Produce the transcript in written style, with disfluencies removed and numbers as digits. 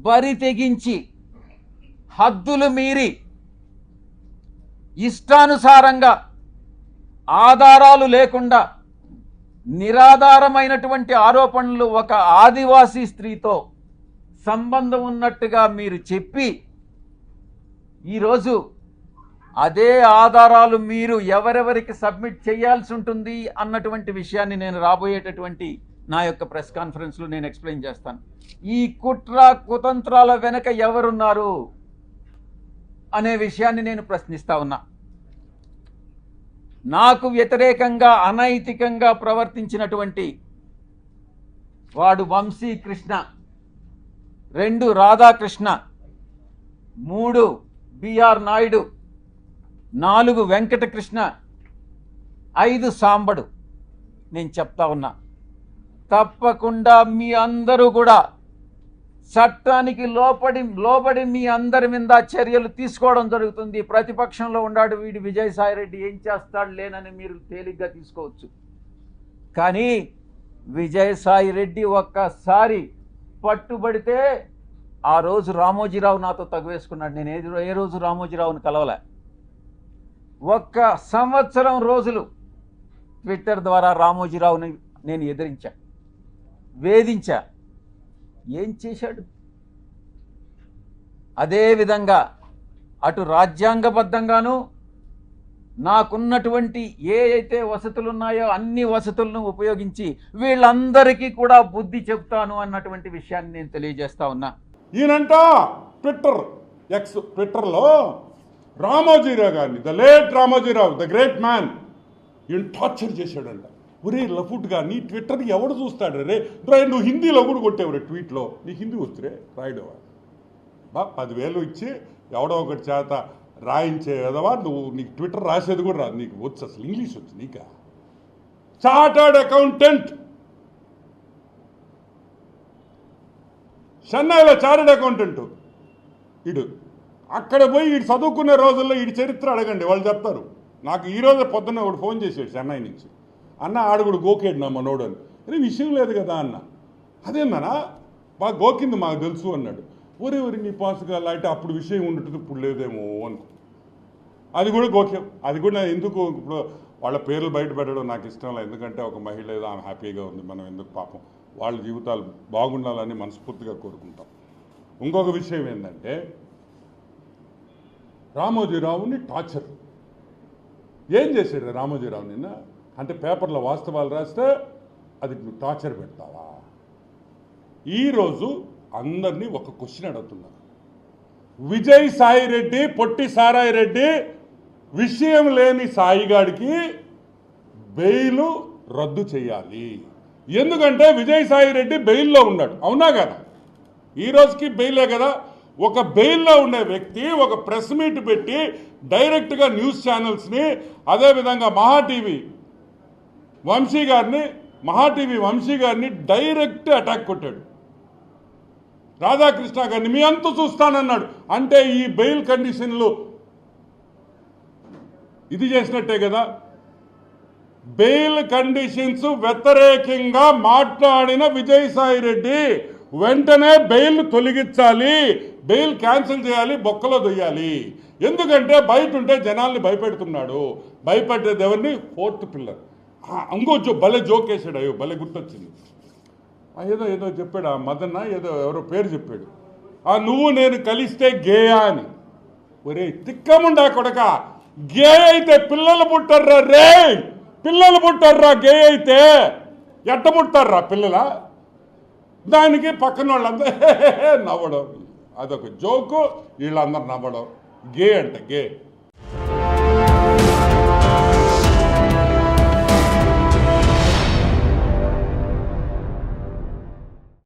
బరి తెగించి హద్దులు మీరి ఇష్టానుసారంగా ఆధారాలు లేకుండా నిరాధారమైనటువంటి ఆరోపణలు ఒక ఆదివాసీ స్త్రీతో సంబంధం ఉన్నట్టుగా మీరు చెప్పి ఈరోజు అదే ఆధారాలు మీరు ఎవరెవరికి సబ్మిట్ చేయాల్సి ఉంటుంది అన్నటువంటి విషయాన్ని నేను రాబోయేటటువంటి నా యొక్క ప్రెస్ కాన్ఫరెన్స్లో నేను ఎక్స్ప్లెయిన్ చేస్తాను. ఈ కుట్ర కుతంత్రాల వెనక ఎవరున్నారు అనే విషయాన్ని నేను ప్రశ్నిస్తా ఉన్నా. నాకు వ్యతిరేకంగా అనైతికంగా ప్రవర్తించినటువంటి వాడు వంశీకృష్ణ, 2 రాధాకృష్ణ, 3 బిఆర్ నాయుడు, 4 వెంకటకృష్ణ, 5 సాంబడు. నేను చెప్తా ఉన్నా, తప్పకుండా మీ అందరూ కూడా చట్టానికి లోబడి మీ అందరి మీద చర్యలు తీసుకోవడం జరుగుతుంది. ప్రతిపక్షంలో ఉన్నాడు వీడి విజయసాయిరెడ్డి, ఏం చేస్తాడు లేనని మీరు తేలిగ్గా తీసుకోవచ్చు. కానీ విజయసాయిరెడ్డి ఒక్కసారి పట్టుబడితే ఆ రోజు రామోజీరావు నాతో తగువేసుకున్నాడు. నేను ఏ రోజు రామోజీరావుని కలవలే. 1 సంవత్సరం రోజులు ట్విట్టర్ ద్వారా రామోజీరావుని నేను ఎదిరించా, వేధించా. ఏం చేశాడు? అదేవిధంగా అటు రాజ్యాంగబద్ధంగాను నాకున్నటువంటి ఏ అయితే వసతులు ఉన్నాయో అన్ని వసతులను ఉపయోగించి వీళ్ళందరికీ కూడా బుద్ధి చెప్తాను అన్నటువంటి విషయాన్ని నేను తెలియజేస్తా ఉన్నా. ఈయనంట ట్విట్టర్లో రామోజీరావు గారిని, the late Ramoji Rao, the great man, ఈయన టార్చర్ చేశాడంట. ఒరే లఫుట్గా నీ ట్విట్టర్ ఎవడు చూస్తాడు రే? నువ్వు హిందీలో కూడా కొట్టేవరే ట్వీట్లో, నీకు హిందీ వస్తురే రాయడవా? 10,000 ఇచ్చి ఎవడో ఒకటి చేత రాయించేదవా నువ్వు? నీకు ట్విట్టర్ రాసేది కూడా రాదు, నీకు వచ్చు అసలు ఇంగ్లీష్ వచ్చు నీకా? చార్టర్డ్ అకౌంటెంట్, చెన్నైలో చార్టర్డ్ అకౌంటెంట్ ఇడు. అక్కడ పోయి వీడు చదువుకునే రోజుల్లో వీడి చరిత్ర అడగండి, వాళ్ళు చెప్తారు. నాకు ఈరోజు పొద్దున్న ఒకడు ఫోన్ చేసాడు చెన్నై నుంచి, అన్న ఆడుగుడు గోకేడు నా మనోడు అని. అరే విషయం లేదు కదా అన్న. అదేందనా బాగా గోకింది మాకు తెలుసు అన్నాడు. ఒరే నీ పాసుగా అంటే అప్పుడు విషయం ఉండటం ఇప్పుడు లేదేమో అనుకో. అది కూడా గోక్యం. అది కూడా ఎందుకు ఇప్పుడు వాళ్ళ పేర్లు బయట పెట్టడం నాకు ఇష్టం లేదు. ఎందుకంటే ఒక మహిళ ఏదో ఆమె హ్యాపీగా ఉంది, మనం ఎందుకు పాపం వాళ్ళ జీవితాలు బాగుండాలని మనస్ఫూర్తిగా కోరుకుంటాం. ఇంకొక విషయం ఏంటంటే రామోజీరావుని టార్చర్ ఏం చేశాడు రామోజీరావు నిన్న అంటే పేపర్లో వాస్తవాలు రాస్తే అది నువ్వు టార్చర్ పెడతావా? ఈరోజు అందరినీ ఒక క్వశ్చన్ అడుగుతున్నారు. విజయ్ సాయి రెడ్డి, పొట్టి సారాయి రెడ్డి విషయం లేని సాయిగాడికి బెయిల్ రద్దు చేయాలి. ఎందుకంటే విజయ్ సాయి రెడ్డి బెయిల్లో ఉన్నాడు, అవునా కదా? ఈ రోజుకి బెయిలే కదా. ఒక బెయిల్లో ఉండే వ్యక్తి ఒక ప్రెస్ మీట్ పెట్టి డైరెక్ట్గా న్యూస్ ఛానల్స్ని, అదేవిధంగా మహాటీవీ వంశీ గారిని డైరెక్ట్ అటాక్ కొట్టాడు. రాధాకృష్ణ గారిని మీ అంతు చూస్తానన్నాడు. అంటే ఈ బెయిల్ కండిషన్లు ఇది చేసినట్టే కదా. బెయిల్ కండిషన్స్ వ్యతిరేకంగా మాట్లాడిన విజయసాయి రెడ్డి వెంటనే బెయిల్ తొలగించాలి, బెయిల్ క్యాన్సిల్ చేయాలి, బొక్కలో దొయ్యాలి. ఎందుకంటే బయట ఉంటే జనాల్ని భయపెడుతున్నాడు. భయపెట్టేది ఎవరిని? 4th pillar. ఇంకో భలే జోక్ వేసాడు, అయ్యో భలే గుర్తొచ్చింది. ఏదో చెప్పాడు, ఆ మదన్న ఏదో ఎవరో పేరు చెప్పాడు, నువ్వు నేను కలిస్తే గేయా అని. ఒరే తిక్కముండా కొడక, గే అయితే పిల్లలు పుట్టారా రే? పిల్లలు పుట్టారా గే అయితే? ఎట్ట పుట్టారా పిల్లల? దానికి పక్కన వాళ్ళందరూ నవ్వడం, అదొక జోకు, వీళ్ళందరూ నవ్వడం. గే అంటే గే.